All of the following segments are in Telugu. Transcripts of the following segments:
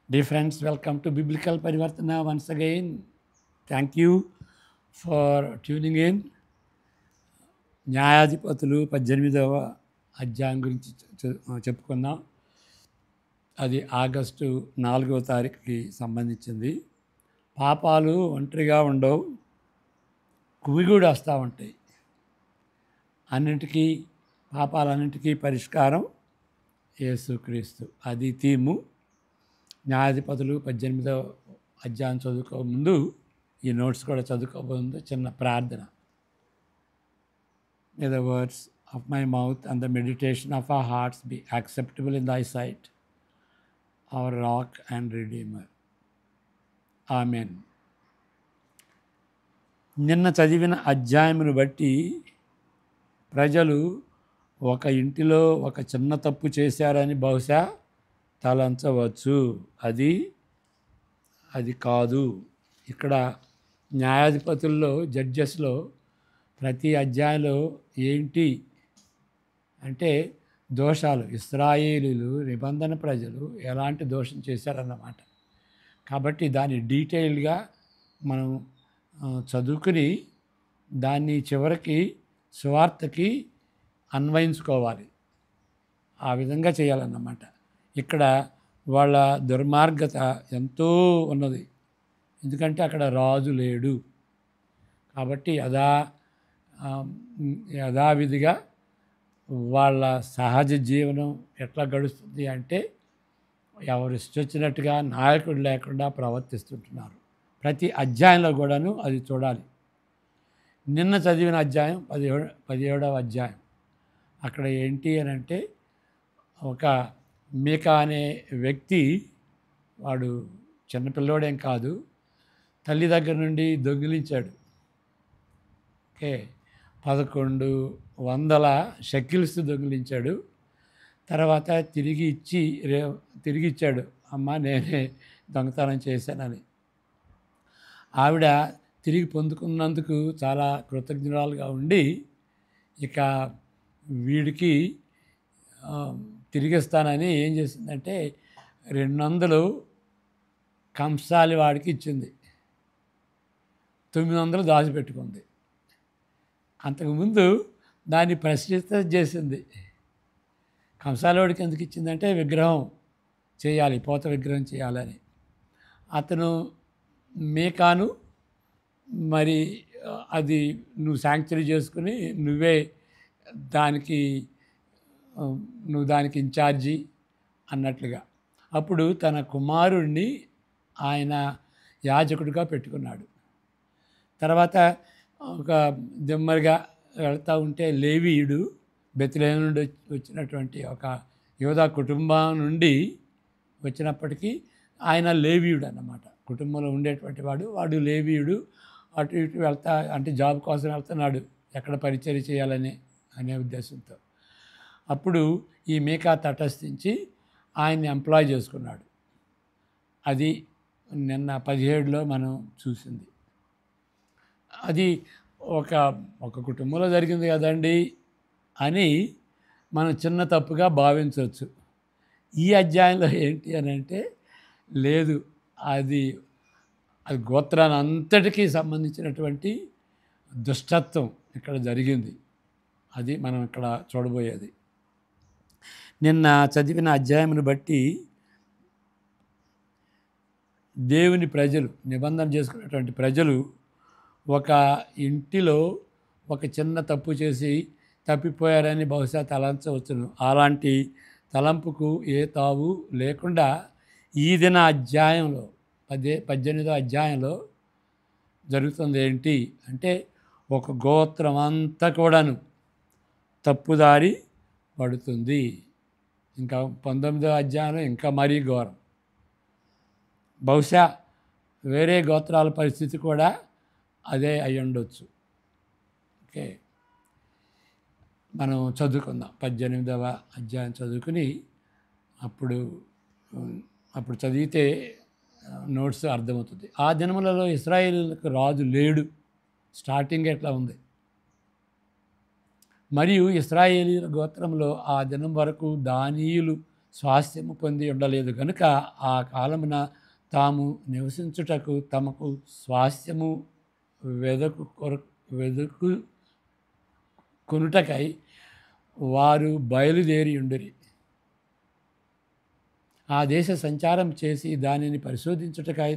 Dear friends, welcome to Biblical Parivartana once again. Thank you for tuning in. న్యాయాధిపతులు 18వ అధ్యాయం గురించి చెప్పుకున్నాం. అది ఆగస్టు 4వ తారీఖుకి సంబంధించింది. పాపాలు ఒంటరిగా ఉండవు, కుమిగూడి వస్తూ ఉంటాయి. అన్నింటికీ పాపాలన్నింటికీ పరిష్కారం యేసుక్రీస్తు. అది థీము. న్యాయాధిపతులు 18వ అధ్యాయం చదువుకో ముందు ఈ నోట్స్ కూడా చదువుకోబోతుంది. చిన్న ప్రార్థన. May the words of my mouth and the meditation of our hearts be acceptable in thy sight, our rock and redeemer. Amen. నిన్న చదివిన అధ్యాయమును బట్టి ప్రజలు ఒక ఇంటిలో ఒక చిన్న తప్పు చేశారని బహుశా తలంచవచ్చు. అది కాదు. ఇక్కడ న్యాయాధిపతుల్లో, జడ్జెస్లో ప్రతి అధ్యాయంలో ఏంటి అంటే దోషాలు, ఇశ్రాయేలీలు నిబంధన ప్రజలు ఎలాంటి దోషం చేశారన్నమాట. కాబట్టి దాన్ని డీటెయిల్డ్గా మనం చదువుకుని దాన్ని చివరికి సువార్తకి అన్వయించుకోవాలి. ఆ విధంగా చేయాలన్నమాట. ఇక్కడ వాళ్ళ దుర్మార్గత ఎంతో ఉన్నది. ఎందుకంటే అక్కడ రాజు లేడు. కాబట్టి యథావిధిగా వాళ్ళ సహజ జీవనం ఎట్లా గడుస్తుంది అంటే ఎవరు ఇష్టొచ్చినట్టుగా నాయకుడు లేకుండా ప్రవర్తిస్తుంటున్నారు. ప్రతి అధ్యాయంలో కూడాను అది చూడాలి. నిన్న చదివిన అధ్యాయం 17వ అధ్యాయం. అక్కడ ఏంటి అని అంటే ఒక మీకా అనే వ్యక్తి, వాడు చిన్నపిల్లోడేం కాదు, తల్లి దగ్గర నుండి దొంగిలించాడు. 1100 షెకిల్స్ దొంగిలించాడు. తర్వాత తిరిగి ఇచ్చాడు. అమ్మ, నేనే దొంగతనం చేశానని. ఆవిడ తిరిగి పొందుకున్నందుకు చాలా కృతజ్ఞురాలుగా ఉండి ఇక వీడికి తిరిగిస్తానని ఏం చేసిందంటే 200 కంసాలి వాడికి ఇచ్చింది. 900 దాచిపెట్టుకుంది. అంతకుముందు దాన్ని ప్రశ్నిస్తే చేసింది. కంసాలవాడికి ఎందుకు ఇచ్చిందంటే విగ్రహం చేయాలి, పోత విగ్రహం చేయాలని. అతను మీకాను మరి అది నువ్వు శాంక్చురీ చేసుకుని నువ్వు దానికి ఇన్ఛార్జి అన్నట్లుగా. అప్పుడు తన కుమారుణ్ణి ఆయన యాజకుడిగా పెట్టుకున్నాడు. తర్వాత ఒక దిమ్మరిగా వెళ్తూ ఉంటే లేవీయుడు, బెత్లెహేము నుండి వచ్చినటువంటి ఒక యోధా కుటుంబం నుండి వచ్చినప్పటికీ ఆయన లేవీయుడు అన్నమాట. కుటుంబంలో ఉండేటువంటి వాడు లేవీయుడు. అటు ఇటు అంటే జాబ్ కోసం వెళ్తున్నాడు, ఎక్కడ పరిచర్య చేయాలని అనే ఉద్దేశంతో. అప్పుడు ఈ మీకా తటస్థించి ఆయన్ని ఎంప్లాయ్ చేసుకున్నాడు. అది నిన్న 17లో మనం చూసింది. అది ఒక కుటుంబంలో జరిగింది కదండి అని మనం చిన్న తప్పుగా భావించవచ్చు. ఈ అధ్యాయంలో ఏంటి అని అంటే లేదు, అది గోత్రాన్ని అంతటికీ సంబంధించినటువంటి దుష్టత్వం ఇక్కడ జరిగింది. అది మనం ఇక్కడ చూడబోయేది. నిన్న చదివిన అధ్యాయమును బట్టి దేవుని ప్రజలు, నిబంధన చేసుకున్నటువంటి ప్రజలు ఒక ఇంటిలో ఒక చిన్న తప్పు చేసి తప్పిపోయారని బహుశా తలంచవచ్చును. అలాంటి తలంపుకు ఏ తావు లేకుండా ఈ దిన అధ్యాయంలో 18వ అధ్యాయంలో జరుగుతుంది. ఏంటి అంటే ఒక గోత్రం అంతా కూడాను తప్పుదారి పడుతుంది. ఇంకా 19వ అధ్యాయంలో ఇంకా మరీ ఘోరం. బహుశా వేరే గోత్రాల పరిస్థితి కూడా అదే అయి ఉండొచ్చు. ఓకే, మనం చదువుకుందాం. 18వ అధ్యాయం చదువుకుని అప్పుడు చదివితే నోట్స్ అర్థమవుతుంది. ఆ దినములలో ఇశ్రాయేలులకు రాజు లేడు. స్టార్టింగ్ ఎట్లా ఉంది. మరియు ఇశ్రాయేలీయుల గోత్రంలో ఆ దినం వరకు దానీయులు స్వాస్థ్యము పొంది ఉండలేదు కనుక ఆ కాలమున తాము నివసించుటకు తమకు స్వాస్థ్యము వెదుకు కొనుటకై వారు బయలుదేరి ఉండిరి. ఆ దేశ సంచారం చేసి దానిని పరిశోధించుటకై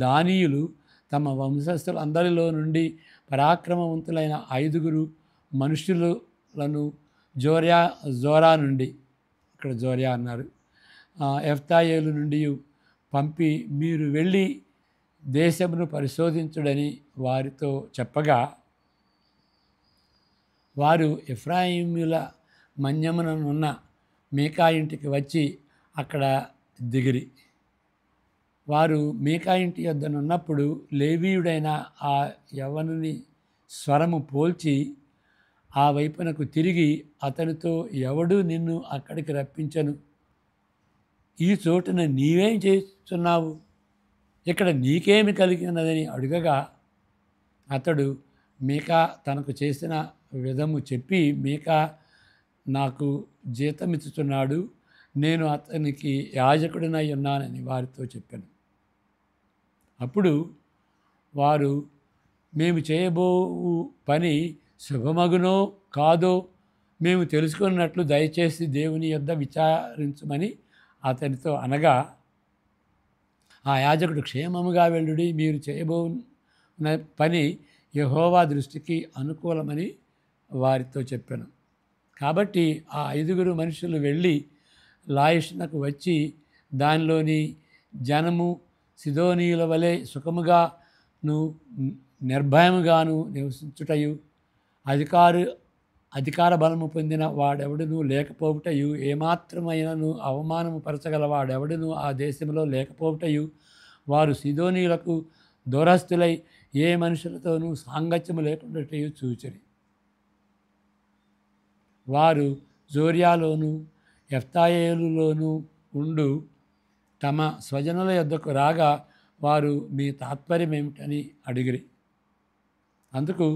దానీయులు తమ వంశస్థులందరిలో నుండి పరాక్రమవంతులైన 5 మనుషులను జోరా నుండి, ఇక్కడ జోర్యా అన్నారు, ఎఫ్తాయేలు నుండి పంపి మీరు వెళ్ళి దేశమును పరిశోధించుడని వారితో చెప్పగా, వారు ఎఫ్రాయిముల మన్యముననున్న మీకా ఇంటికి వచ్చి అక్కడ దిగిరి. వారు మీకా ఇంటి యొద్దనున్నప్పుడు లేవీయుడైన ఆ యవనుని స్వరము పోల్చి ఆ వైపునకు తిరిగి అతనితో, ఎవడు నిన్ను అక్కడికి రప్పించను? ఈ చోటున నీవేం చేస్తున్నావు? ఇక్కడ నీకేమి కలిగినదని అడుగగా, అతడు మీకా తనకు చేసిన విధము చెప్పి, మీకా నాకు జీతమిచ్చుచున్నాడు, నేను అతనికి యాజకుడినై ఉన్నానని వారితో చెప్పాను. అప్పుడు వారు, మేము చేయబోవు పని శుభమగునో కాదో మేము తెలుసుకున్నట్లు దయచేసి దేవుని యొద్ద విచారించమని అతనితో అనగా, ఆ యాజకుడు, క్షేమముగా వెళ్ళుడి, మీరు చేయబోవున్న పని యెహోవా దృష్టికి అనుకూలమని వారితో చెప్పాను. కాబట్టి ఆ 5 మనుషులు వెళ్ళి లాయిషునకు వచ్చి దానిలోని జనము సిదోనీయుల వలె సుఖముగాను నిర్భయముగాను నివసించుటయు, అధికార బలము పొందిన వాడెవడును లేకపోవుటయు, ఏమాత్రమైనను అవమానము పరచగల వాడెవడును ఆ దేశంలో లేకపోవుటయు, వారు సిదోనీయులకు దూరస్తులై ఏ మనుషులతోనూ సాంగత్యము లేకుండాటయు చూచిరి. వారు జోర్యాలోను ఎఫ్తాయేలులోను ఉండు తమ స్వజనుల యొద్దకు రాగా, వారు మీ తాత్పర్యం ఏమిటని అడిగిరి. అందుకు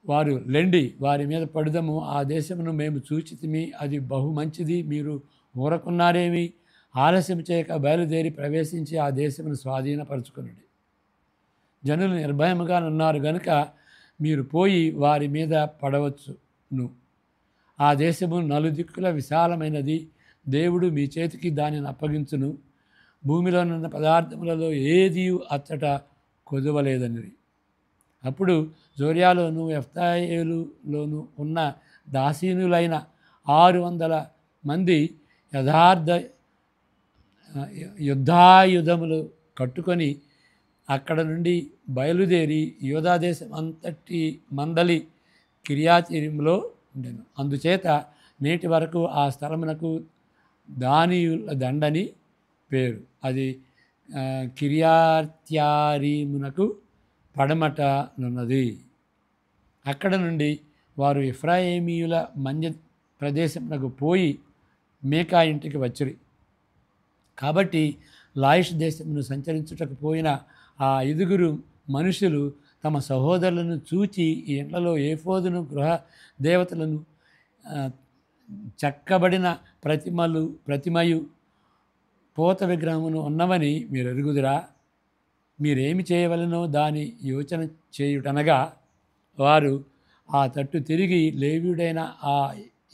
వారు, లెండి, వారి మీద పడుదము, ఆ దేశమును మేము చూచితిమి, అది బహు మంచిది, మీరు ఊరకున్నారేమి? ఆలస్యం చేయక బయలుదేరి ప్రవేశించి ఆ దేశమును స్వాధీనపరచుకునండి. జనులు నిర్భయముగా ఉన్నారు గనుక మీరు పోయి వారి మీద పడవచ్చును. ఆ దేశము నలుదిక్కుల విశాలమైనది, దేవుడు మీ చేతికి దానిని అప్పగించును. భూమిలోనున్న పదార్థములలో ఏదీ అచ్చట కొదువలేదనిరి. అప్పుడు జోర్యాలోను ఎఫ్తాయేలులోను ఉన్న దాసీనులైన 600 మంది యుద్ధాయుధములు కట్టుకొని అక్కడ నుండి బయలుదేరి యూదాదేశం అంతటి మందలి కిర్యాతయిములో ఉండెను. అందుచేత నేటి వరకు ఆ స్థలమునకు దానీయుల దండని పేరు. అది కిర్యాత్యారీమునకు పడమటనున్నది. అక్కడ నుండి వారు ఎఫ్రాయిమీయుల మన్య ప్రదేశమునకు పోయి మీకా ఇంటికి వచ్చిరి. కాబట్టి లాయిష్ దేశమును సంచరించుటకు పోయిన ఆ 5 మనుషులు తమ సహోదరులను చూచి, ఈ ఇండ్లలో ఏఫోదును, గృహ దేవతలను, చెక్కబడిన ప్రతిమయు పోత విగ్రహమును ఉన్నవని మీరు ఎరుగుదురా? మీరేమి చేయవలనో దాని యోచన చేయుటనగా, వారు ఆ తట్టు తిరిగి లేవీయుడైన ఆ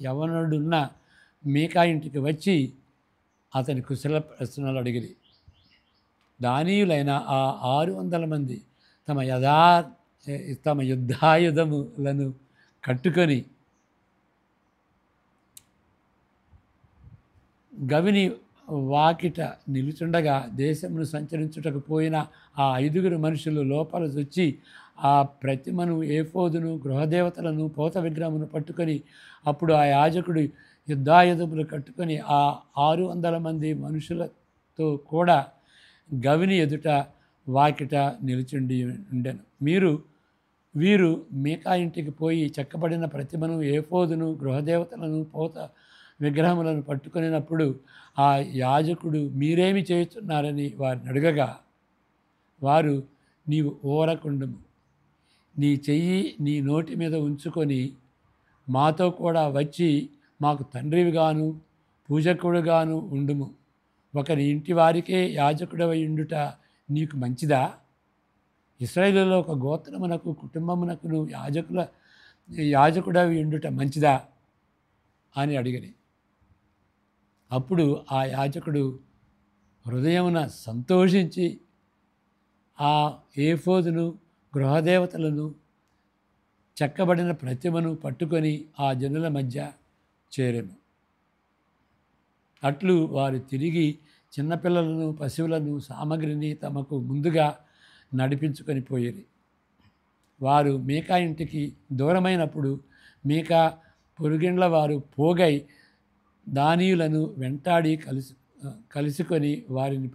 యవనుడున్న మీకా ఇంటికి వచ్చి అతని కుశల ప్రశ్నలు అడిగిరి. దానీయులైన ఆ 600 మంది తమ యుద్ధాయుధములను కట్టుకొని గవిని వాకిట నిలుచుండగా, దేశమును సంచరించుటకు పోయిన ఆ 5 మనుషులు లోపల వచ్చి ఆ ప్రతిమను, ఏఫోదును, గృహదేవతలను, పోత విగ్రహమును పట్టుకొని, అప్పుడు ఆ యాజకుడు యుద్ధాయుధములు కట్టుకొని ఆ 600 మంది మనుషులతో కూడా గవిని ఎదుట వాకిట నిలుచుండి ఉండెను. వీరు మీకా ఇంటికి పోయి చెక్కబడిన ప్రతిమను, ఏఫోదును, గృహదేవతలను, పోత విగ్రహములను పట్టుకొనినప్పుడు ఆ యాజకుడు, మీరేమి చేస్తున్నారని వారిని అడగగా, వారు, నీవు ఊరకుండుము, నీ చెయ్యి నీ నోటి మీద ఉంచుకొని మాతో కూడా వచ్చి మాకు తండ్రివిగాను పూజకుడుగాను ఉండుము. ఒకరి ఇంటి వారికే యాజకుడవై ఉండుట నీకు మంచిదా? ఇశ్రాయేలులో ఒక గోత్రమునకు కుటుంబమునకు నువ్వు యాజకుడవి ఉండుట మంచిదా అని అడిగిరి. అప్పుడు ఆ యాజకుడు హృదయమున సంతోషించి ఆ ఏఫోదును, గృహదేవతలను, చెక్కబడిన ప్రతిమను పట్టుకొని ఆ జనుల మధ్య చేరెను. అట్లు వారు తిరిగి చిన్నపిల్లలను, పశువులను, సామగ్రిని తమకు ముందుగా నడిపించుకొని పోయిరి. వారు మీకా ఇంటికి దూరమైనప్పుడు మీకా పొరుగిండ్ల వారు పోగై దానీయులను వెంటాడి కలుసుకొని వారిని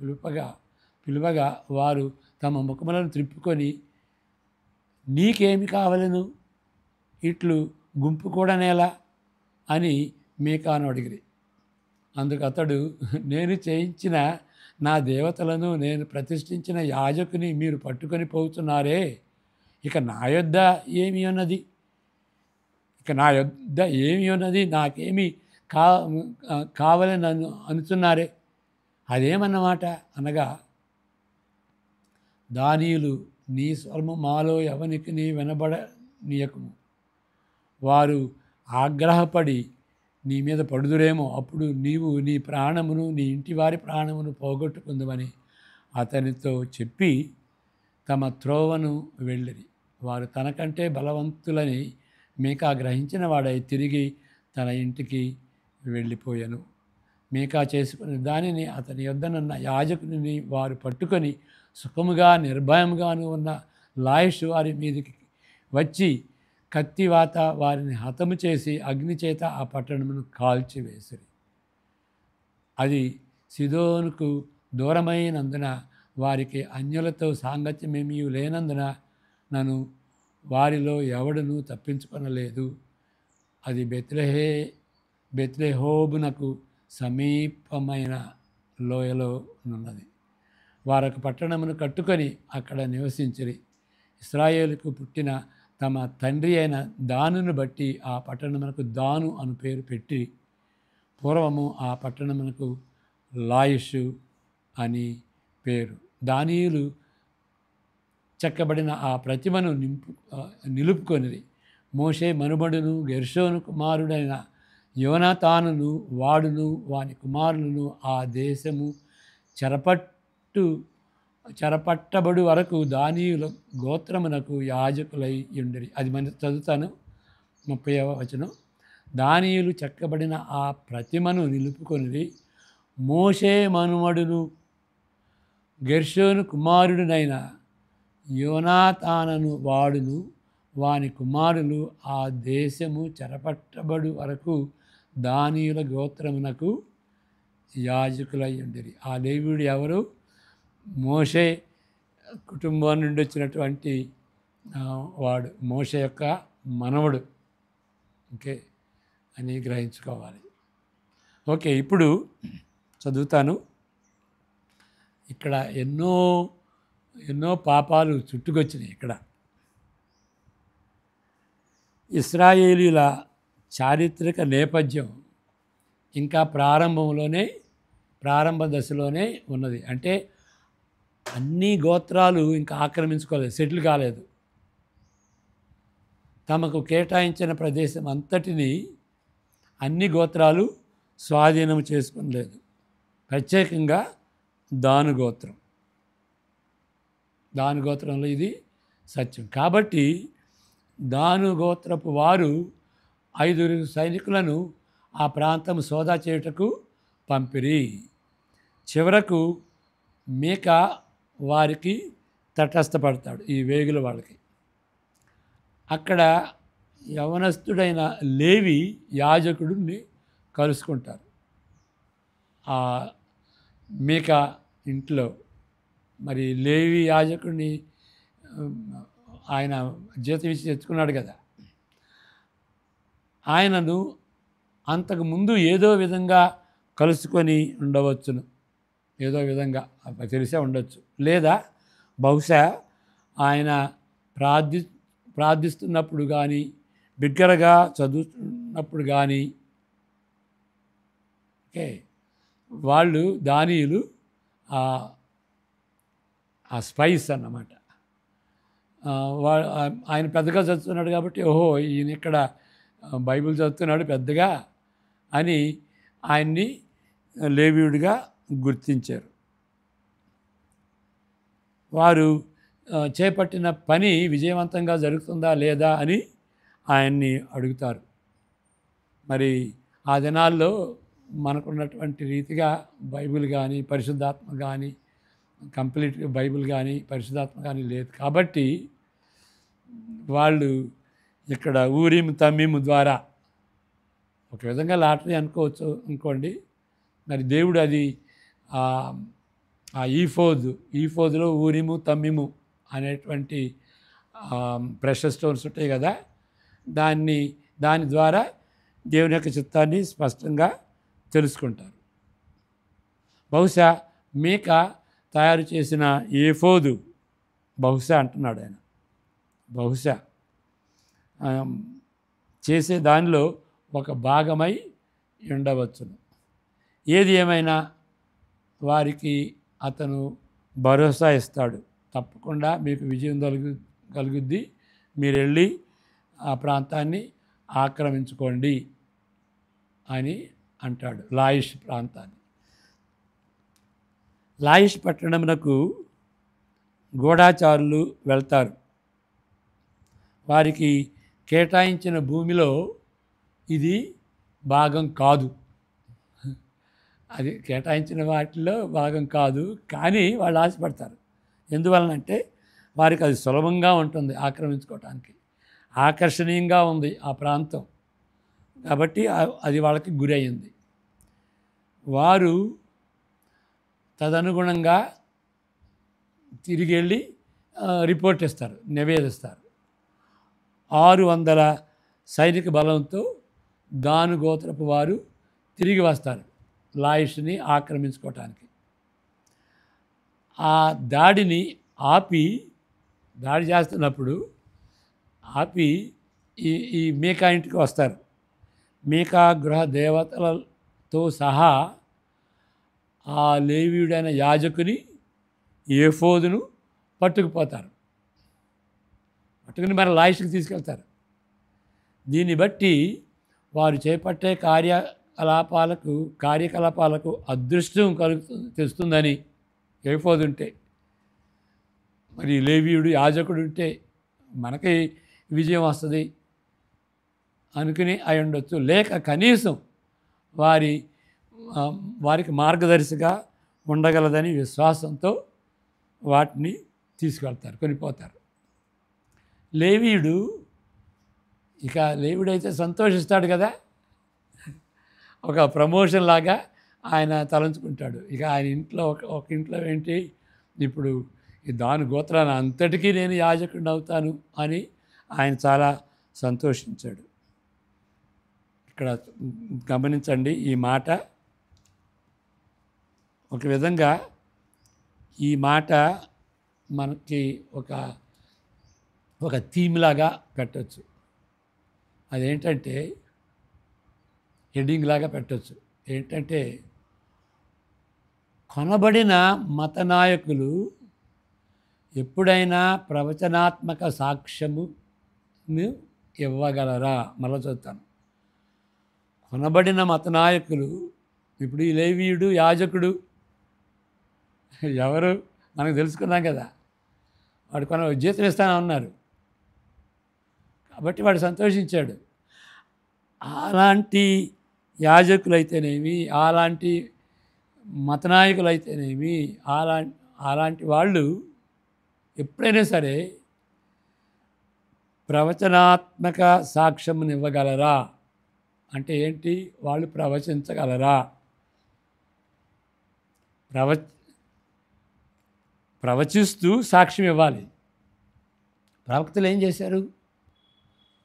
పిలువగా వారు తమ ముఖములను త్రిప్పుకొని, నీకేమి కావలను, ఇట్లు గుంపు కూడనేలా అని మీకాను అడిగిరి. అందుకు అతడు, నేను చేయించిన నా దేవతలను, నేను ప్రతిష్ఠించిన యాజకుని మీరు పట్టుకొని పోతున్నారే, ఇక నా యొద్ద ఏమి ఉన్నది, నాకేమి కావాలని నన్ను అనుచున్నారే, అదేమన్నమాట అనగా, దానీయులు, నీ స్వరము మాలో ఎవనికి నీ వినబడనీయకము, వారు ఆగ్రహపడి నీ మీద పడుదురేమో, అప్పుడు నీవు నీ ప్రాణమును, నీ ఇంటి వారి ప్రాణమును పోగొట్టుకుందుమని అతనితో చెప్పి తమ త్రోవను వెళ్ళిరి. వారు తనకంటే బలవంతులని మీకా గ్రహించిన వాడై తిరిగి తన ఇంటికి వెళ్ళిపోయాను. మీకా చేసుకుని దానిని అతని యొద్దనున్న యాజకుని వారు పట్టుకొని సుఖముగా నిర్భయముగాను ఉన్న లాయిషు వారి మీదకి వచ్చి కత్తివాత వారిని హతము చేసి అగ్ని చేత ఆ పట్టణమును కాల్చివేసిరి. అది సిదోనుకు దూరమైనందున వారికి అన్యులతో సాంగత్యమేమీ లేనందున నన్ను వారిలో ఎవడునూ తప్పించుకొనలేదు. అది బెత్లెహోబునకు సమీపమైన లోయలో నున్నది. వారొక పట్టణమును కట్టుకొని అక్కడ నివసించిరి. ఇశ్రాయేలుకు పుట్టిన తమ తండ్రి అయిన దానును బట్టి ఆ పట్టణమునకు దాను అను పేరు పెట్టి, పూర్వము ఆ పట్టణమునకు లాయిషు అని పేరు. దానీయులు చెక్కబడిన ఆ ప్రతిమను నిలుపుకొనిరి. మోషే మనుమడును గెర్షోను కుమారుడైన యోనాతానును వాడును వాని కుమారులను ఆ దేశము చెరపట్టబడు వరకు దానీయుల గోత్రమునకు యాజకులై ఉండిరి. అది మన చదువుతాను, 30వ వచనం. దానీయులు చెక్కబడిన ఆ ప్రతిమను నిలుపుకొనిరి. మోషే మనుమడును గెర్షోను కుమారుడునైన యోనాతానను వాడును వాని కుమారులు ఆ దేశము చెరపట్టబడు వరకు దానీయుల గోత్రమునకు యాజకులై ఉండిరి. ఆ లేవీయుడు ఎవరు? మోషే కుటుంబం నుండి వచ్చినటువంటి వాడు, మోషే యొక్క మనవడు. ఓకే అని గ్రహించుకోవాలి. ఓకే, ఇప్పుడు చదువుతాను. ఇక్కడ ఎన్నో పాపాలు చుట్టుకొచ్చినాయి. ఇక్కడ ఇశ్రాయేలీల చారిత్రక నేపథ్యం ఇంకా ప్రారంభ దశలోనే ఉన్నది. అంటే అన్ని గోత్రాలు ఇంకా ఆక్రమించుకోలేదు, సెటిల్ కాలేదు. తమకు కేటాయించిన ప్రదేశం అంతటిని అన్ని గోత్రాలు స్వాధీనం చేసుకోలేదు. ప్రత్యేకంగా దాను గోత్రంలో ఇది సత్యం. కాబట్టి దాను గోత్రపు వారు 5 సైనికులను ఆ ప్రాంతం సోదా చేయుటకు పంపిరి. చివరకు మీకా వారికి తటస్థపడతాడు, ఈ వేగుల వాళ్ళకి. అక్కడ యవనస్తుడైన లేవి యాజకుడిని కలుసుకుంటారు. ఆ మీకా ఇంట్లో మరి లేవి యాజకుడిని ఆయన జీతం ఇచ్చి తెచ్చుకున్నాడు కదా, ఆయనను అంతకుముందు ఏదో విధంగా కలుసుకొని ఉండవచ్చును, ఏదో విధంగా తెలిసే ఉండొచ్చు. లేదా బహుశా ఆయన ప్రార్థిస్తున్నప్పుడు కానీ, బిగ్గరగా చదువుతున్నప్పుడు కానీ, ఓకే, వాళ్ళు దానియులు ఆ స్పైస్ అన్నమాట. ఆయన పెద్దగా చదువుతున్నాడు కాబట్టి, ఓహో ఈయన ఇక్కడ బైబిల్ చదువుతున్నాడు పెద్దగా అని ఆయన్ని లేవీయుడిగా గుర్తించారు. వారు చేపట్టిన పని విజయవంతంగా జరుగుతుందా లేదా అని ఆయన్ని అడుగుతారు. మరి ఆ దినాల్లో మనకున్నటువంటి రీతిగా బైబిల్ కానీ పరిశుద్ధాత్మ కానీ కంప్లీట్గా బైబిల్ కానీ పరిశుద్ధాత్మ కానీ లేదు కాబట్టి వాళ్ళు ఇక్కడ ఊరీము తమ్మీము ద్వారా ఒక విధంగా లాటరీ అనుకోండి. మరి దేవుడు అది ఆ ఈఫోదులో ఊరీము తమ్మీము అనేటువంటి ప్రెషర్ స్టోన్స్ ఉంటాయి కదా, దాని ద్వారా దేవుని యొక్క చిత్తాన్ని స్పష్టంగా తెలుసుకుంటారు. బహుశా మీక తయారు చేసిన ఏఫోదు బహుశా అంటున్నాడు ఆయన, బహుశా చేసే దానిలో ఒక భాగమై ఉండవచ్చును. ఏది ఏమైనా వారికి అతను భరోసా ఇస్తాడు, తప్పకుండా మీకు విజయం కలుగుద్ది, మీరు వెళ్ళి ఆ ప్రాంతాన్ని ఆక్రమించుకోండి అని అంటాడు. లాయిష్ ప్రాంతాన్ని. లాయిష్ పట్టణమునకు గూఢాచారులు వెళ్తారు. వారికి కేటాయించిన భూమిలో ఇది భాగం కాదు, అది కేటాయించిన వాటిలో భాగం కాదు, కానీ వాళ్ళు ఆశపడతారు. ఎందువలనంటే వారికి అది సులభంగా ఉంటుంది ఆక్రమించుకోవటానికి, ఆకర్షణీయంగా ఉంది ఆ ప్రాంతం కాబట్టి అది వాళ్ళకి గురి అయింది. వారు తదనుగుణంగా తిరిగి వెళ్ళి రిపోర్ట్ ఇస్తారు, నివేదిస్తారు. 600 సైనిక బలంతో దాను గోత్రపు వారు తిరిగి వస్తారు లాయిష్ని ఆక్రమించుకోవటానికి. ఆ దాడిని దాడి చేస్తున్నప్పుడు ఆపి ఈ మీకా ఇంటికి వస్తారు. మీకా గృహ దేవతలతో సహా ఆ లేవీయుడైన యాజకుని ఏఫోదును పట్టుకుపోతారు. పట్టుకుని మరి లాయిష్కి తీసుకెళ్తారు. దీన్ని బట్టి వారు చేపట్టే కార్యకలాపాలకు అదృష్టం తెస్తుందని, ఏఫోదు ఉంటే, మరి లేవీయుడు యాజకుడు ఉంటే మనకి విజయం వస్తుంది అనుకుని అయి ఉండొచ్చు. లేక కనీసం వారికి మార్గదర్శిగా ఉండగలదని విశ్వాసంతో వాటిని తీసుకెళ్తారు, కొనిపోతారు. లేవీయుడైతే సంతోషిస్తాడు కదా, ఒక ప్రమోషన్ లాగా ఆయన తలంచుకుంటాడు. ఇక ఆయన ఇంట్లో ఒక ఇంట్లో ఏంటి, ఇప్పుడు ఈ దాను గోత్రాన్ని అంతటికీ నేను యాజకుడిని అవుతాను అని ఆయన చాలా సంతోషించాడు. ఇక్కడ గమనించండి, ఈ మాట ఒక విధంగా ఈ మాట మనకి ఒక థీమ్ లాగా పెట్టవచ్చు. అదేంటంటే హెడ్డింగ్ లాగా పెట్టవచ్చు. ఏంటంటే కొనబడిన మత నాయకులు ఎప్పుడైనా ప్రవచనాత్మక సాక్ష్యమును ఇవ్వగలరా? మళ్ళీ చదువుతాను. కొనబడిన మత నాయకులు, ఇప్పుడు ఈ లేవీయుడు యాజకుడు ఎవరు మనకు తెలుసుకున్నాం కదా, వాడు జీతం ఇస్తానన్నారు కాబట్టి వాడు సంతోషించాడు. అలాంటి యాజకులైతేనేమి, అలాంటి మత నాయకులైతేనేమి, అలాంటి వాళ్ళు ఎప్పుడైనా సరే ప్రవచనాత్మక సాక్ష్యమును ఇవ్వగలరా? అంటే ఏంటి? వాళ్ళు ప్రవచించగలరా? ప్రవచిస్తూ సాక్ష్యం ఇవ్వాలి. ప్రవక్తలు ఏం చేశారు?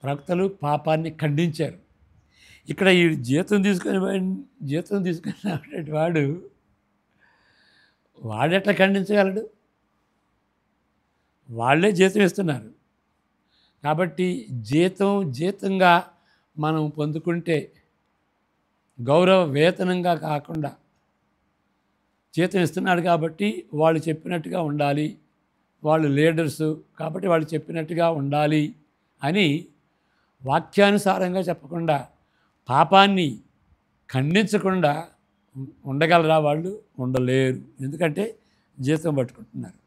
ప్రవక్తలు పాపాన్ని ఖండించారు. ఇక్కడ ఈ జీతం తీసుకున్నటువంటి వాడెట్లా ఖండించగలడు? వాళ్ళే జీతం ఇస్తున్నారు కాబట్టి జీతంగా మనం పొందుకుంటే గౌరవ వేతనంగా కాకుండా జీతం ఇస్తున్నాడు కాబట్టి వాళ్ళు చెప్పినట్టుగా ఉండాలి, వాళ్ళు లీడర్సు కాబట్టి వాళ్ళు చెప్పినట్టుగా ఉండాలి అని వాక్యానుసారంగా చెప్పకుండా పాపాన్ని ఖండించకుండా ఉండగలరా? వాళ్ళు ఉండలేరు. ఎందుకంటే జీతం పట్టుకుంటున్నారు.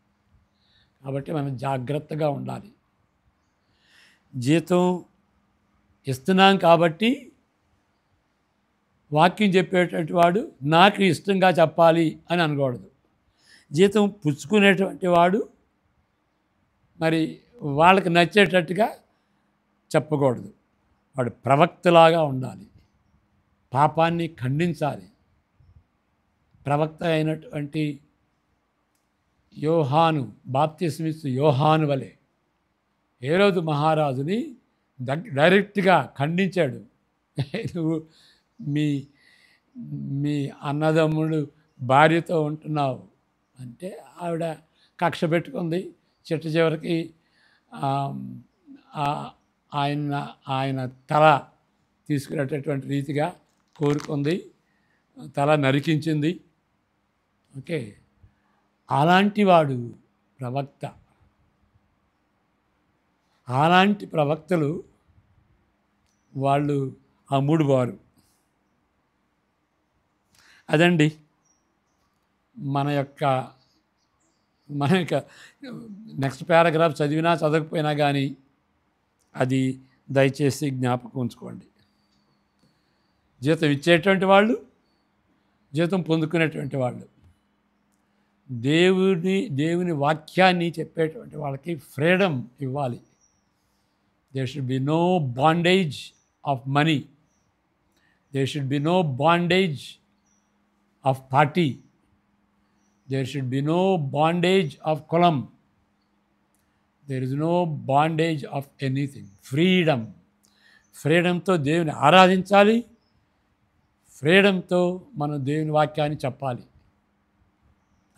కాబట్టి మనం జాగ్రత్తగా ఉండాలి. జీతం ఇస్తున్నాం కాబట్టి వాక్యం చెప్పేటువంటి వాడు నాకు ఇష్టంగా చెప్పాలి అని అనకూడదు. జీతం పుచ్చుకునేటువంటి వాడు మరి వాళ్ళకి నచ్చేటట్టుగా చెప్పకూడదు. వాడు ప్రవక్తలాగా ఉండాలి, పాపాన్ని ఖండించాలి. ప్రవక్త అయినటువంటి యోహాను, బాప్తిస్మిస్తు యోహాను వలె హేరోదు మహారాజుని డైరెక్ట్గా ఖండించాడు. నువ్వు మీ మీ అన్నదమ్ముడు భార్యతో ఉంటున్నావు అంటే ఆవిడ కక్ష పెట్టుకుంది. చిట్ట చివరికి ఆయన తల తీసుకునేటటువంటి రీతిగా కోరుకుంది, తల నరికించింది. ఓకే, అలాంటి వాడు ప్రవక్త. అలాంటి ప్రవక్తలు వాళ్ళు అమ్ముడు వారు. అదండి మన యొక్క నెక్స్ట్ పారాగ్రాఫ్ చదివినా చదవకపోయినా కానీ అది దయచేసి జ్ఞాపకం ఉంచుకోండి. జీతం ఇచ్చేటువంటి వాళ్ళు, జీతం పొందుకునేటువంటి వాళ్ళు, దేవుని వాక్యాన్ని చెప్పేటువంటి వాళ్ళకి ఫ్రీడమ్ ఇవ్వాలి. There should be no bondage of money, there should be no bondage of party, there should be no bondage of కులం, there is no bondage of anything. ఫ్రీడంతో దేవుని ఆరాధించాలి, ఫ్రీడంతో మనం దేవుని వాక్యాన్ని చెప్పాలి.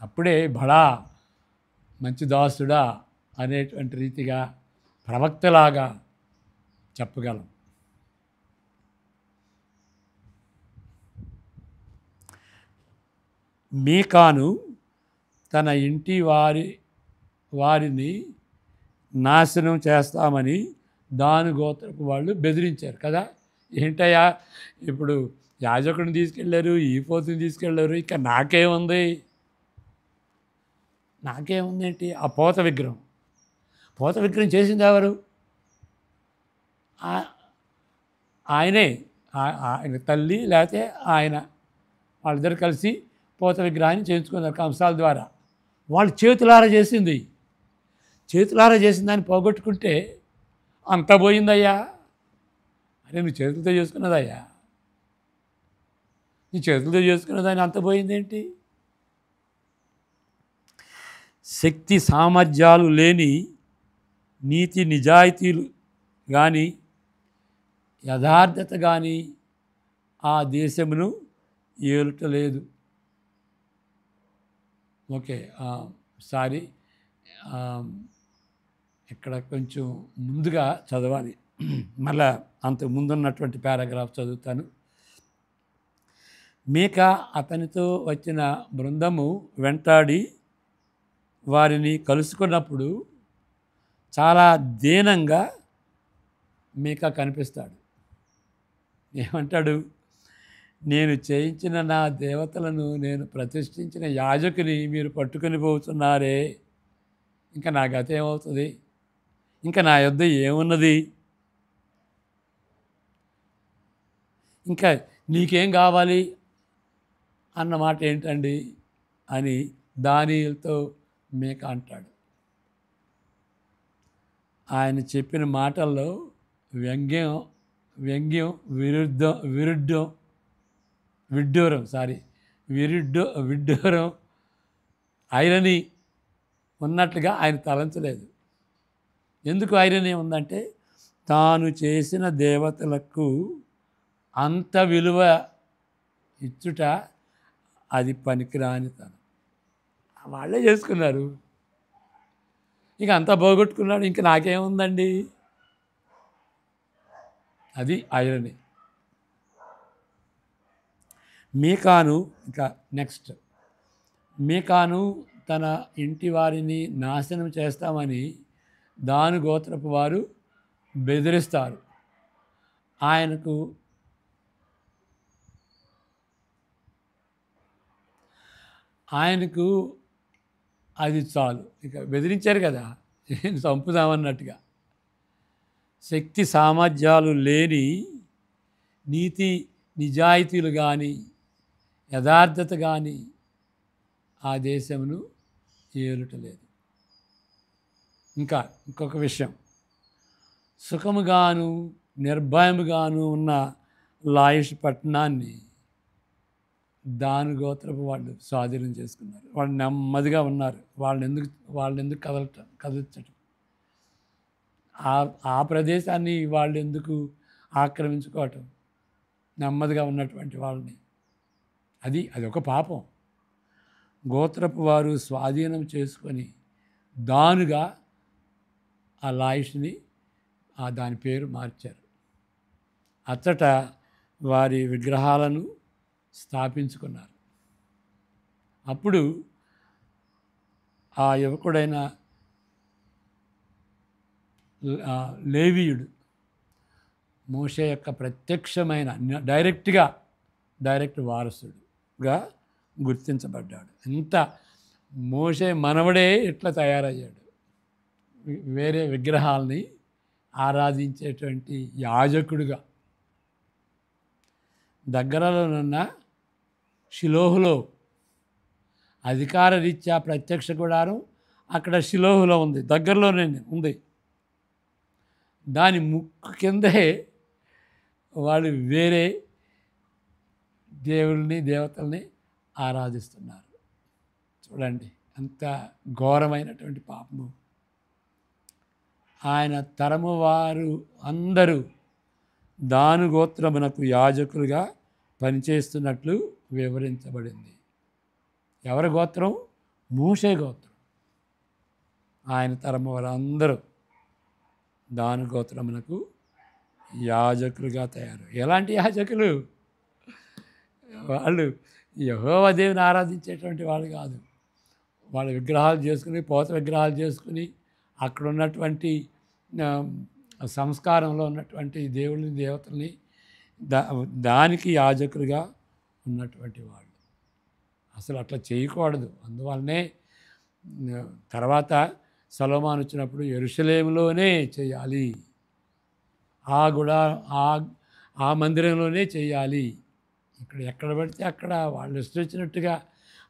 అప్పుడే బడా మంచి దాసుడా అనేటువంటి రీతిగా ప్రవక్తలాగా చెప్పగలం. మీకాను తన ఇంటి వారిని నాశనం చేస్తామని దాని గోత్రపు వాళ్ళు బెదిరించారు కదా. ఏంటయ్యా, ఇప్పుడు యాజకుడిని తీసుకెళ్ళారు, ఈ పోతుని తీసుకెళ్ళారు, ఇక నాకేముందేంటి? ఆ పోత విగ్రహం చేసింది ఎవరు? ఆయనే, ఆయన తల్లి లేకపోతే ఆయన, వాళ్ళిద్దరు కలిసి పోత విగ్రహాన్ని చేయించుకున్నారు కంసాల ద్వారా. వాళ్ళు చేతులారా చేసిన దాన్ని పోగొట్టుకుంటే అంత పోయిందయ్యా. అరే, నువ్వు చేతులతో చేసుకున్నదయ్యా, నీ చేతులతో చేసుకున్నదాన్ని అంత పోయిందేంటి? శక్తి సామర్థ్యాలు లేని, నీతి నిజాయితీలు కానీ యథార్థత కానీ ఆ దేశమును ఏలుటలేదు. ఓకే, సారీ, ఇక్కడ కొంచెం ముందుగా చదవాలి. మళ్ళా అంతకు ముందున్నటువంటి పారాగ్రాఫ్ చదువుతాను. మీకా అతనితో వచ్చిన బృందము వెంటాడి వారిని కలుసుకున్నప్పుడు చాలా దీనంగా మీకా కనిపిస్తాడు. ఏమంటాడు? నేను చేయించిన నా దేవతలను, నేను ప్రతిష్ఠించిన యాజకుని మీరు పట్టుకొని పోతున్నారే, ఇంకా నా గత ఏమవుతుంది? ఇంకా నా యొద్ద ఏమున్నది? ఇంకా నీకేం కావాలి అన్న మాట ఏంటండి అని దానియేలుతో మీకా అంటాడు. ఆయన చెప్పిన మాటల్లో వ్యంగ్యం విడ్డూరం ఐరనీ ఉన్నట్లుగా ఆయన తలంచలేదు. ఎందుకు ఐరనీ ఉందంటే, తాను చేసిన దేవతలకు అంత విలువ ఇచ్చుట అది పనికిరాని తనం. వాళ్ళే చేసుకున్నారు, ఇక అంతా పోగొట్టుకున్నాడు, ఇంక నాకేముందండి? అది ఐరనీ. మీకాను ఇంకా నెక్స్ట్, మీకాను తన ఇంటి వారిని నాశనం చేస్తామని దాను గోత్రపు వారు బెదిరిస్తారు. ఆయనకు ఆయనకు అది చాలు, ఇక బెదిరించారు కదా చంపుదామన్నట్టుగా. శక్తి సామర్థ్యాలు లేని, నీతి నిజాయితీలు కానీ యథార్థత కానీ ఆ దేశమును ఏలుటలేదు. ఇంకొక విషయం, సుఖముగాను నిర్భయముగాను ఉన్న లాయిష్ పట్టణాన్ని దాను గోత్రపు వాళ్ళు స్వాధీనం చేసుకున్నారు. వాళ్ళు నెమ్మదిగా ఉన్నారు. వాళ్ళని ఎందుకు కదల్చటం, ఆ ప్రదేశాన్ని వాళ్ళు ఎందుకు ఆక్రమించుకోవటం, నెమ్మదిగా ఉన్నటువంటి వాళ్ళని. అది ఒక పాపం. గోత్రపు వారు స్వాధీనం చేసుకొని దానుగా ఆ లాయిష్ని దాని పేరు మార్చారు. అచ్చట వారి విగ్రహాలను స్థాపించుకున్నారు. అప్పుడు ఆ యువకుడైన లేవీయుడు మోషే యొక్క ప్రత్యక్షమైన డైరెక్ట్ వారసుడుగా గుర్తించబడ్డాడు. ఎంత మోషే మనవడే ఇట్లా తయారయ్యాడు, వేరే విగ్రహాలని ఆరాధించేటువంటి యాజకుడుగా. దగ్గరలోనున్న షిలోహులో అధికార రీత్యా ప్రత్యక్ష గుడారం అక్కడ షిలోహులో ఉంది, దగ్గరలోనే ఉంది. దాని ముక్కు కిందే వాళ్ళు వేరే దేవుల్ని దేవతల్ని ఆరాధిస్తున్నారు. చూడండి అంత ఘోరమైనటువంటి పాపము. ఆయన తరము వారు అందరూ దాను గోత్రమునకు యాజకులుగా పనిచేస్తున్నట్లు వివరించబడింది. ఎవరి గోత్రం? మోషే గోత్రం. ఆయన తరము వారందరూ దాను గోత్రమునకు యాజకులుగా తయారు. ఎలాంటి యాజకులు? వాళ్ళు యెహోవా దేవుని ఆరాధించేటువంటి వాళ్ళు కాదు. వాళ్ళు విగ్రహాలు చేసుకుని, పోత విగ్రహాలు చేసుకుని, అక్కడ ఉన్నటువంటి సంస్కారంలో ఉన్నటువంటి దేవుళ్ళని దేవతల్ని దానికి యాజకులుగా ఉన్నటువంటి వాళ్ళు. అసలు అట్లా చేయకూడదు. అందువల్లనే తర్వాత సొలొమోను వచ్చినప్పుడు యెరూషలేములోనే చేయాలి, ఆ మందిరంలోనే చేయాలి. ఎక్కడ పడితే అక్కడ వాళ్ళు ఇష్టం వచ్చినట్టుగా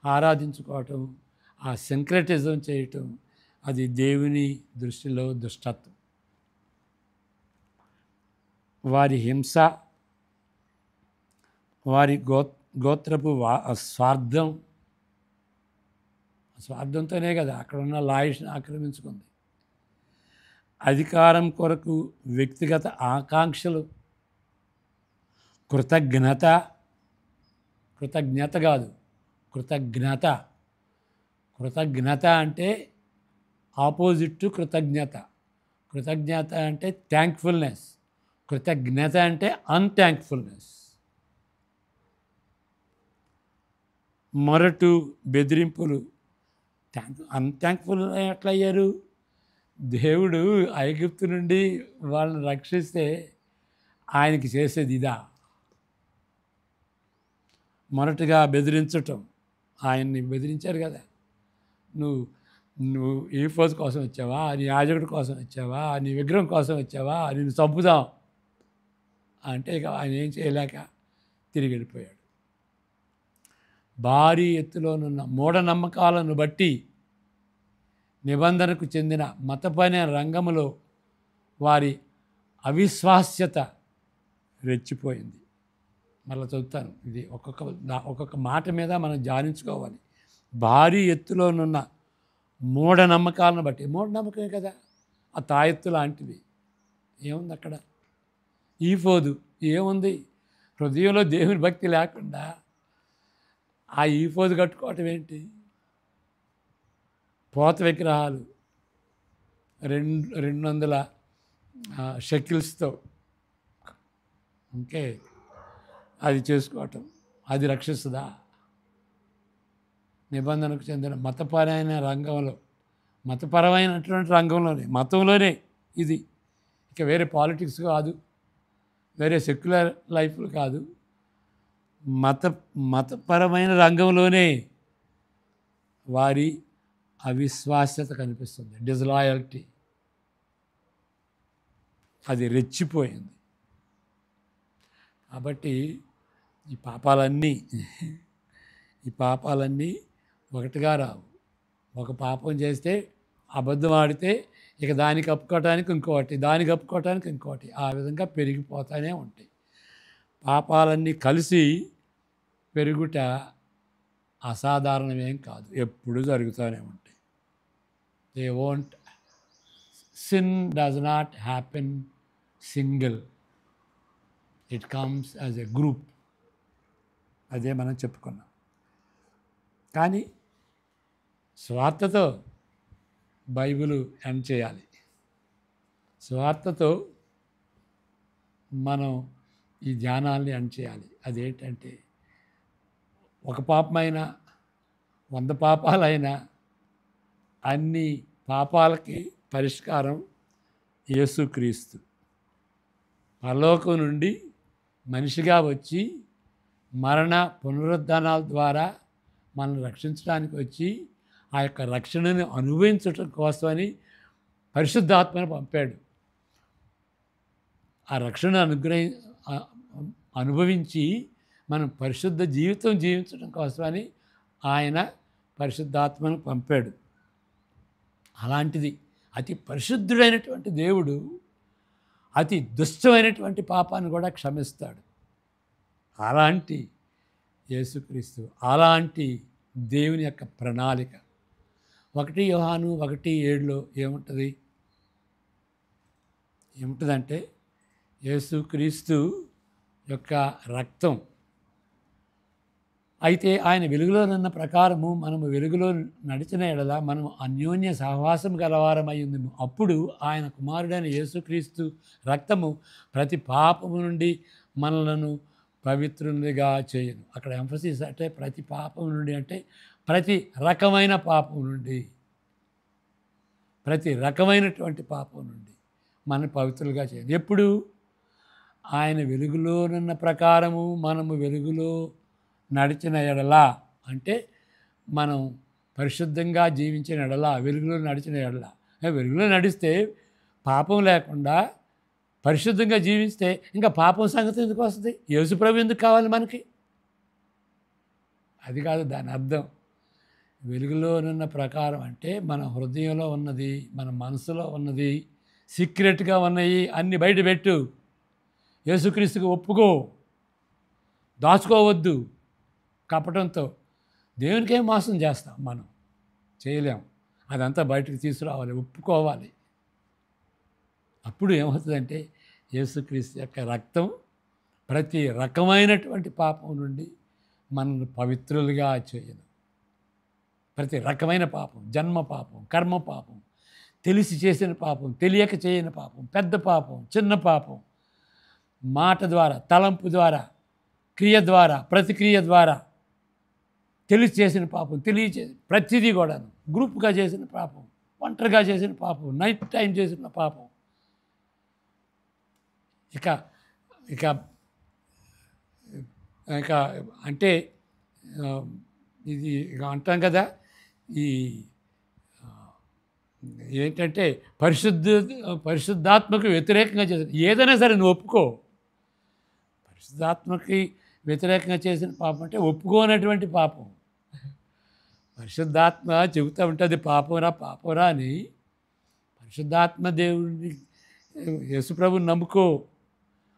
ఆరాధించుకోవటం, ఆ సింక్రెటిజం చేయటం, అది దేవుని దృష్టిలో దుష్టత్వం. వారి హింస, వారి గోత్రపు స్వార్థంతోనే కదా అక్కడ ఉన్న లాయిష్ని ఆక్రమించుకుంది. అధికారం కొరకు వ్యక్తిగత ఆకాంక్షలు, కృతజ్ఞత కాదు, కృతజ్ఞత అంటే ఆపోజిట్ టు కృతజ్ఞత. కృతజ్ఞత అంటే థ్యాంక్ఫుల్నెస్, కృతజ్ఞత అంటే అన్థ్యాంక్ఫుల్నెస్. మొరటు, బెదిరింపులు. అన్థ్యాంక్ఫుల్ ఎట్లయ్యారు? దేవుడు ఐగుప్తు నుండి వాళ్ళని రక్షిస్తే ఆయనకి చేసేది ఇదా? మొరటుగా బెదిరించటం. ఆయన్ని బెదిరించారు కదా, నువ్వు ఈఫోజ్ కోసం వచ్చావా, నీ యాజకుడి కోసం వచ్చావా, నీ విగ్రహం కోసం వచ్చావా, నిన్ను చంపుదాం అంటే ఇక ఆయన ఏం చేయలేక తిరిగి వెళ్ళిపోయాడు. భారీ ఎత్తులోనున్న మూఢనమ్మకాలను బట్టి నిబంధనకు చెందిన మతపైన రంగములో వారి అవిశ్వాస్యత రెచ్చిపోయింది. మళ్ళీ చదువుతాను, ఇది ఒక్కొక్క మాట మీద మనం ధ్యానించుకోవాలి. భారీ ఎత్తులోనున్న మూఢనమ్మకాలను బట్టి. మూఢనమ్మకమే కదా ఆ తాయెత్తు లాంటివి. ఏముంది అక్కడ? ఈఫోదు ఏముంది? హృదయంలో దేవుని భక్తి లేకుండా ఆ ఈఫోదు కట్టుకోవటం ఏంటి? పోత విగ్రహాలు 200 షెకిల్స్తో అది చేసుకోవటం. అది రక్షిస్తుందా? నిబంధనకు చెందిన మతపరమైనటువంటి రంగంలోనే, మతంలోనే ఇది. ఇక వేరే పాలిటిక్స్ కాదు, వేరే సెక్యులర్ లైఫ్లు కాదు, మత మతపరమైన రంగంలోనే వారి అవిశ్వాస్యత కనిపిస్తుంది, డిజలాయల్టీ. అది రెచ్చిపోయింది. కాబట్టి ఈ పాపాలన్నీ ఒకటిగా రావు. ఒక పాపం చేస్తే, అబద్ధం ఆడితే ఇక దాన్ని కప్పుకోవటానికి ఇంకోటి, దాన్ని కప్పుకోవటానికి ఇంకోటి, ఆ విధంగా పెరిగిపోతూనే ఉంటాయి. పాపాలన్నీ కలిసి పెరుగుట అసాధారణమేం కాదు, ఎప్పుడు జరుగుతూనే ఉంటాయి. They won't sin does not happen single, it comes as a group. అదే మనం చెప్పుకున్నాం. కానీ స్వార్థతో బైబిల్ ఎండ్ చేయాలి. స్వార్థతో మనం ఈ ధ్యానాల్ని ఎండ్ చేయాలి. అదేంటంటే, ఒక పాపమైనా 100 పాపాలైనా అన్ని పాపాలకి పరిష్కారం యేసుక్రీస్తు. పరలోకం నుండి మనిషిగా వచ్చి మరణ పునరుద్ధానాల ద్వారా మనల్ని రక్షించడానికి వచ్చి ఆ యొక్క రక్షణని అనుభవించటం కోసమని పరిశుద్ధాత్మను పంపాడు. ఆ రక్షణ అనుభవించి మనం పరిశుద్ధ జీవితం జీవించడం కోసమని ఆయన పరిశుద్ధాత్మను పంపాడు. అలాంటిది అతి పరిశుద్ధుడైనటువంటి దేవుడు అతి దుష్టమైనటువంటి పాపాన్ని కూడా క్షమిస్తాడు. అలాంటి యేసుక్రీస్తు, అలాంటి దేవుని యొక్క ప్రణాళిక. 1 యోహాను 1:7 ఏముంటుందంటే, యేసుక్రీస్తు యొక్క రక్తం అయితే ఆయన వెలుగులోనున్న ప్రకారము మనము వెలుగులో నడిచిన ఎడల మనము అన్యోన్య సహవాసం గలవారమై ఉందము. అప్పుడు ఆయన కుమారుడైన యేసుక్రీస్తు రక్తము ప్రతి పాపము నుండి మనలను పవిత్రునిగా చేయను. అక్కడ ఎంఫసిస్ అంటే ప్రతి పాపం నుండి, అంటే ప్రతి రకమైన పాపం నుండి, ప్రతి రకమైనటువంటి పాపం నుండి మనం పవిత్రులుగా చేయను. ఎప్పుడు? ఆయన వెలుగులోనున్న ప్రకారము మనము వెలుగులో నడిచిన ఎడల, అంటే మనం పరిశుద్ధంగా జీవించిన ఎడల, వెలుగులో నడిచిన ఎడల. వెలుగులో నడిస్తే పాపం లేకుండా పరిశుద్ధంగా జీవిస్తే ఇంకా పాపం సంగతి ఎందుకు వస్తుంది? యేసుప్రభు ఎందుకు కావాలి మనకి? అది కాదు దాని అర్థం. వెలుగులోనున్న ప్రకారం అంటే మన హృదయంలో ఉన్నది, మన మనసులో ఉన్నది, సీక్రెట్గా ఉన్నాయి అన్ని బయట పెట్టు. యేసుక్రీస్తుకి ఒప్పుకో, దాచుకోవద్దు కపటంతో. దేవునికేం మోసం చేస్తాం మనం? చేయలేం. అదంతా బయటకు తీసుకురావాలి, ఒప్పుకోవాలి. అప్పుడు ఏమవుతుందంటే, యేసుక్రీస్తు యొక్క రక్తం ప్రతి రకమైనటువంటి పాపం నుండి మనల్ని పవిత్రులుగా చేయను. ప్రతి రకమైన పాపం, జన్మ పాపం, కర్మ పాపం, తెలిసి చేసిన పాపం, తెలియక చేయని పాపం, పెద్ద పాపం, చిన్న పాపం, మాట ద్వారా, తలంపు ద్వారా, క్రియ ద్వారా, ప్రతిక్రియ ద్వారా, తెలిసి చేసిన పాపం, ప్రతిదీ కూడాను, గ్రూప్గా చేసిన పాపం, ఒంటరిగా చేసిన పాపం, నైట్ టైం చేసిన పాపం. ఇక ఇక ఇక అంటే ఇది ఇక అంటాం కదా, ఈ ఏంటంటే పరిశుద్ధాత్మకు వ్యతిరేకంగా చేసిన ఏదైనా సరే నువ్వు ఒప్పుకో. పరిశుద్ధాత్మకి వ్యతిరేకంగా చేసిన పాపం అంటే ఒప్పుకోనటువంటి పాపం. పరిశుద్ధాత్మ చెబుతూ ఉంటుంది పాపంరా అని. పరిశుద్ధాత్మ దేవుడిని, యేసుప్రభుని నమ్ముకో,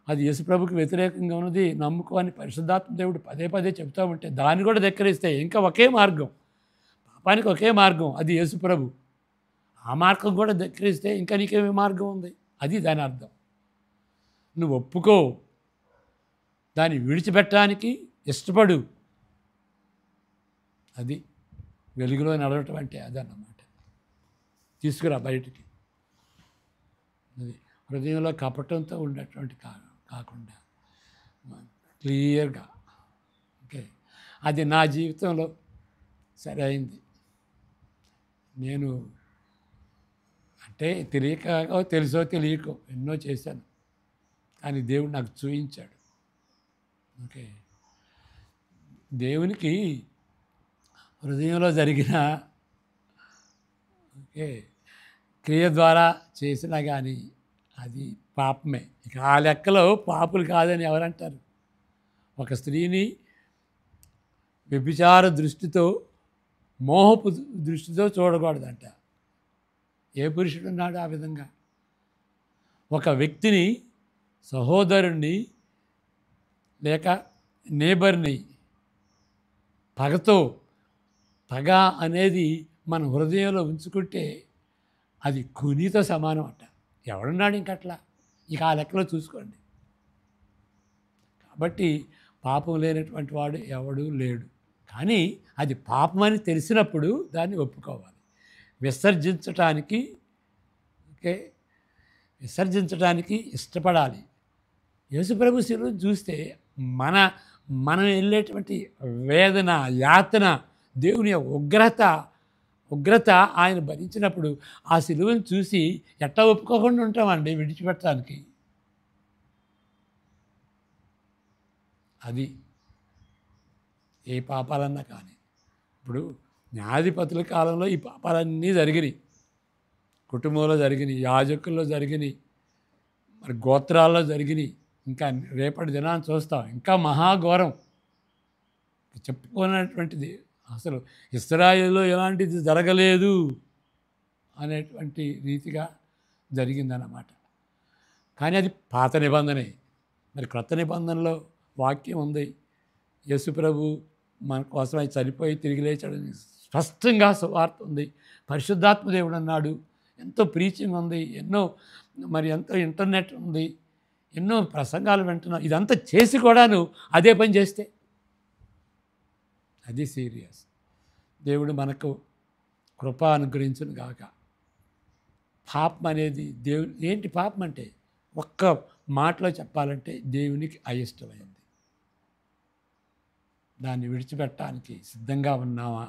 అది యేసుప్రభుకి వ్యతిరేకంగా ఉన్నది నమ్ముకో అని పరిశుద్ధాత్మ దేవుడు పదే చెబుతూ ఉంటే దాన్ని కూడా ధిక్కరిస్తే ఇంకా ఒకే మార్గం, పాపానికి ఒకే మార్గం, అది యేసుప్రభు. ఆ మార్గం కూడా ధిక్కరిస్తే ఇంకా నీకేమి మార్గం ఉంది? అది దాని అర్థం. నువ్వు ఒప్పుకో, దాన్ని విడిచిపెట్టడానికి ఇష్టపడు. అది వెలుగులో నడవటం అంటే అదన్నమాట. తీసుకురా బయటికి. అది హృదయంలో కపటంతో ఉన్నటువంటి కాకుండా క్లియర్గా, ఓకే, అది నా జీవితంలో సరే అయింది. నేను అంటే తెలియకో తెలుసో తెలియకో ఎన్నో చేశాను, కానీ దేవుడు నాకు చూపించాడు. ఓకే, దేవునికి హృదయంలో జరిగిన ఓకే క్రియ ద్వారా చేసినా కానీ అది పాపమే. ఇక ఆ లెక్కలో పాపులు కాదని ఎవరంటారు? ఒక స్త్రీని వ్యభిచార దృష్టితో, మోహపు దృష్టితో చూడకూడదంట. ఏ పురుషుడు ఉన్నాడు ఆ విధంగా? ఒక వ్యక్తిని, సహోదరుణ్ణి లేక నేబర్ని పగ అనేది మన హృదయంలో ఉంచుకుంటే అది ఖూనీతో సమానం అంట. ఎవడున్నాడు ఇంకట్లా? ఇక ఆ లెక్కలో చూసుకోండి. కాబట్టి పాపం లేనటువంటి వాడు ఎవడూ లేడు. కానీ అది పాపమని తెలిసినప్పుడు దాన్ని ఒప్పుకోవాలి, విసర్జించటానికి ఓకే విసర్జించడానికి ఇష్టపడాలి. యేసుప్రభు శిలువను చూస్తే మనం వెళ్ళేటువంటి వేదన, యాతన, దేవుని ఉగ్రత ఆయన భరించినప్పుడు ఆ శిలువను చూసి ఎట్టా ఒప్పుకోకుండా ఉంటామండి విడిచిపెట్టడానికి? అది ఏ పాపాలన్నా కానీ. ఇప్పుడు న్యాయాధిపతుల కాలంలో ఈ పాపాలన్నీ జరిగినాయి, కుటుంబంలో జరిగినాయి, యాజకుల్లో జరిగినాయి, మరి గోత్రాల్లో జరిగినాయి. ఇంకా రేపటి దినాన్ని చూస్తాం, ఇంకా మహాఘోరం చెప్పుకున్నటువంటిది. అసలు ఇశ్రాయేలులో ఎలాంటిది జరగలేదు అనేటువంటి రీతిగా జరిగిందన్నమాట. కానీ అది పాత నిబంధనే. మరి క్రొత్త నిబంధనలో వాక్యం ఉంది, యేసుప్రభు మన కోసం ఆయన చనిపోయి తిరిగి లేచాడని స్పష్టంగా సువార్త ఉంది. పరిశుద్ధాత్మ దేవుడు అన్నాడు, ఎంతో ప్రీచింగ్ ఉంది, ఎంతో ఇంటర్నెట్ ఉంది, ఎన్నో ప్రసంగాలు వింటున్నాం. ఇదంతా చేసి కూడాను అదే పని చేస్తే అది సీరియస్. దేవుడు మనకు కృప అనుగ్రహించును గాక. పాపం అనేది ఏంటి పాపం అంటే? ఒక్క మాటలో చెప్పాలంటే దేవునికి అయిష్టమైంది. దాన్ని విడిచిపెట్టడానికి సిద్ధంగా ఉన్నామా?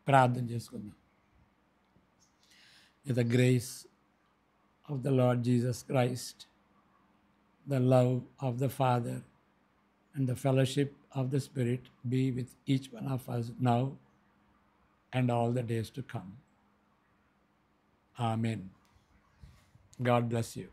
ప్రార్థన చేసుకుందాం. With the grace of the Lord Jesus Christ, the love of the Father, and the fellowship of the Spirit be with each one of us now and all the days to come. Amen. God bless you.